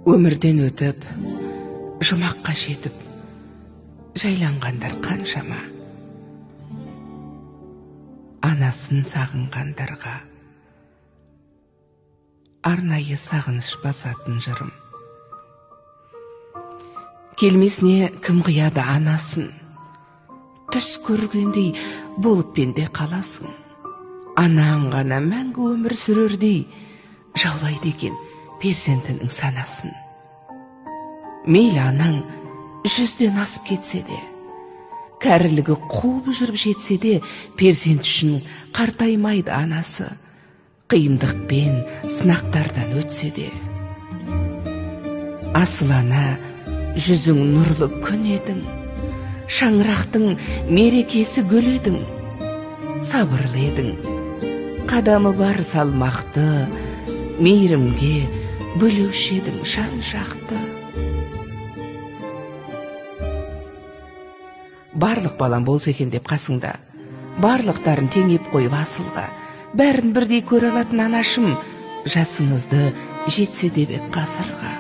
Өмірден өтіп, жұмаққа жетіп, жайланғандар қаншама. Анасын сағынғандарға арнайы сағыныш басатын жырым. Келмесіне кім қияды анасын, түс көргендей болып пенде қаласың. Анаң ғана мәңгі өмір сүрердей жаулайды екен перзентінің санасын. Мейлі анаң 100-ден асып кетсе де, кәрілігі қуып жүріп жетсе де, перзент үшін қартаймайды анасы, қиындықпен сынақтардан өтсе де. Асыл ана, жүзің нұрлы күн едің, шаңырақтың мерекесі гүл едің. Сабырлы едің, қадамы бар салмақты, мейірімге бөлеуші едің жан жақты. Барлық балам болса екен деп қасыңда, барлықтарын теңеп қойып асылға, бәрін бірдей көре алатын анашым, жасыңызды жетсе де бек ғасырға.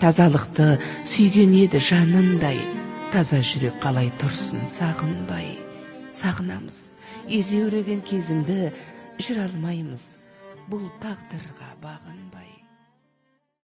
Тазалықты сүйген еді жанындай, таза жүрек қалай тұрсын сағынбай. Сағынамыз, езеуреген кезіңді жүре алмаймыз, бұл тағдырға бағынбай.